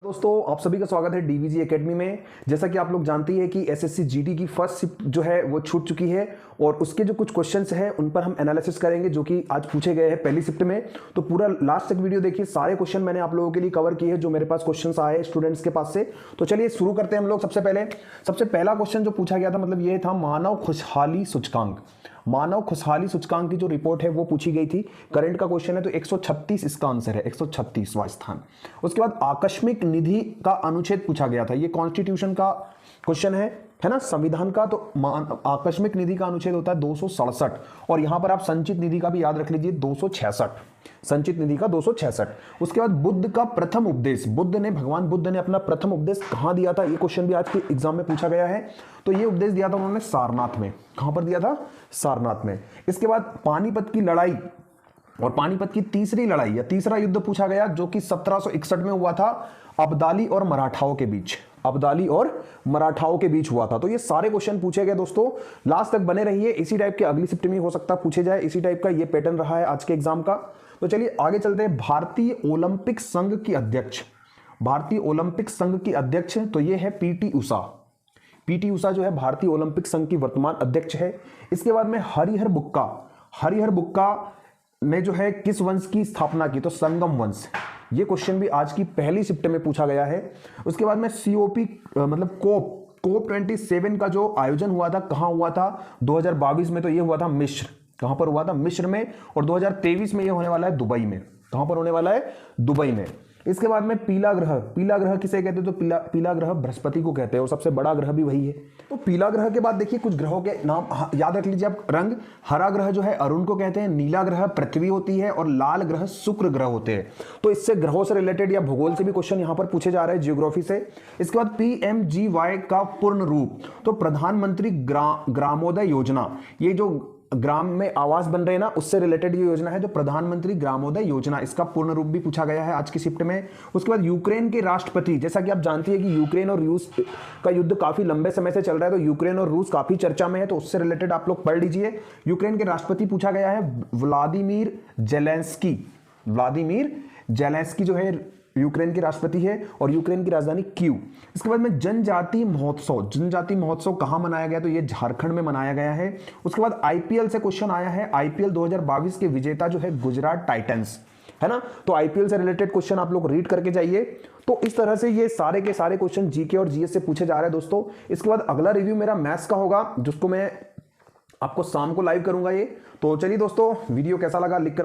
दोस्तों आप सभी का स्वागत है डीवीजी एकेडमी में। जैसा कि आप लोग जानते हैं कि एसएससी जीडी की फर्स्ट शिफ्ट जो है वो छूट चुकी है और उसके जो कुछ क्वेश्चंस हैं उन पर हम एनालिसिस करेंगे जो कि आज पूछे गए हैं पहली शिफ्ट में। तो पूरा लास्ट तक वीडियो देखिए, सारे क्वेश्चन मैंने आप लोगों के लिए कवर किए हैं जो मेरे पास क्वेश्चन आए स्टूडेंट्स के पास से। तो चलिए शुरू करते हैं हम लोग। सबसे पहला क्वेश्चन जो पूछा गया था मतलब ये था मानव खुशहाली सूचकांक। मानव खुशहाली सूचकांक की जो रिपोर्ट है वो पूछी गई थी। करंट का क्वेश्चन है तो 136 इसका आंसर है, 136वां स्थान। उसके बाद आकस्मिक निधि का अनुच्छेद पूछा गया था। ये कॉन्स्टिट्यूशन का क्वेश्चन है ना, संविधान का। तो आकस्मिक निधि का अनुच्छेद होता है 267 और यहां पर आप संचित निधि का भी याद रख लीजिए 266, संचित निधि का 266। उसके बाद बुद्ध का प्रथम उपदेश, भगवान बुद्ध ने अपना प्रथम उपदेश कहां दिया था, ये क्वेश्चन भी आज के एग्जाम में पूछा गया है। तो ये उपदेश दिया था उन्होंने सारनाथ में। कहां पर दिया था? सारनाथ में। इसके बाद पानीपत की लड़ाई और पानीपत की तीसरी लड़ाई या तीसरा युद्ध पूछा गया जो कि 1761 में हुआ था अब्दाली और मराठाओं के बीच। अब्दाली और मराठाओं के बीच हुआ था। तो ये सारे क्वेश्चन पूछे गए दोस्तों। लास्ट तक बने रहिए, इसी टाइप के अगली शिफ्ट में हो सकता है पूछे जाए। इसी टाइप का ये पैटर्न रहा है आज के एग्जाम का। तो चलिए आगे चलते हैं। भारतीय ओलंपिक संघ की अध्यक्ष, भारतीय ओलंपिक संघ की अध्यक्ष तो ये है पीटी उषा। पीटी उषा जो है भारतीय ओलंपिक संघ की वर्तमान अध्यक्ष है। इसके बाद में हरिहर बुक्का, हरिहर बुक्का ने जो है किस वंश की स्थापना की? तो संगम वंश। ये क्वेश्चन भी आज की पहली शिफ्ट में पूछा गया है। उसके बाद में सीओपी मतलब कोप 27 का जो आयोजन हुआ था कहां हुआ था? 2022 में। तो ये हुआ था मिस्र। कहां पर हुआ था? मिस्र में। और 2023 में ये होने वाला है दुबई में। कहां पर होने वाला है? दुबई में। इसके बाद में पीला ग्रह, पीला ग्रह किसे कहते हैं? तो पीला ग्रह बृहस्पति को कहते हैं और सबसे बड़ा ग्रह भी वही है। तो पीला ग्रह के बाद देखिए कुछ ग्रहों के नाम याद रख लीजिए आप। रंग हरा ग्रह जो है अरुण को कहते हैं, नीला ग्रह पृथ्वी होती है और लाल ग्रह शुक्र ग्रह होते हैं। तो इससे ग्रहों से रिलेटेड या भूगोल से भी क्वेश्चन यहां पर पूछे जा रहे हैं, जियोग्राफी से। इसके बाद पीएमजीवाई का पूर्ण रूप तो प्रधानमंत्री ग्रामोदय योजना। ये जो ग्राम में आवास बन रहे हैं ना, उससे रिलेटेड ये योजना है जो प्रधानमंत्री ग्रामोदय योजना। इसका पूर्ण रूप भी पूछा गया है आज की शिफ्ट में। उसके बाद यूक्रेन के राष्ट्रपति, जैसा कि आप जानते हैं कि यूक्रेन और रूस का युद्ध काफी लंबे समय से चल रहा है, तो यूक्रेन और रूस काफी चर्चा में है, तो उससे रिलेटेड आप लोग पढ़ लीजिए। यूक्रेन के राष्ट्रपति पूछा गया है व्लादिमीर जेलेंस्की। व्लादिमीर जेलेंस्की जो है यूक्रेन के राष्ट्रपति है और यूक्रेन की राजधानी कीव। इसके बाद में जनजाति महोत्सव, जनजाति महोत्सव कहां मनाया गया? तो ये झारखंड में मनाया गया है। उसके बाद आईपीएल से क्वेश्चन आया है। आईपीएल 2022 के विजेता जो है गुजरात टाइटंस है ना। तो आईपीएल से रिलेटेड क्वेश्चन आप लोग रीड करके जाइए। तो इस तरह से ये सारे के सारे क्वेश्चन जीके और जीएस से पूछे जा रहे हैं दोस्तों। इसके बाद अगला रिव्यू मेरा मैथ्स का होगा जिसको मैं आपको शाम को लाइव करूंगा ये। तो चलिए दोस्तों, वीडियो कैसा लगा लिख कर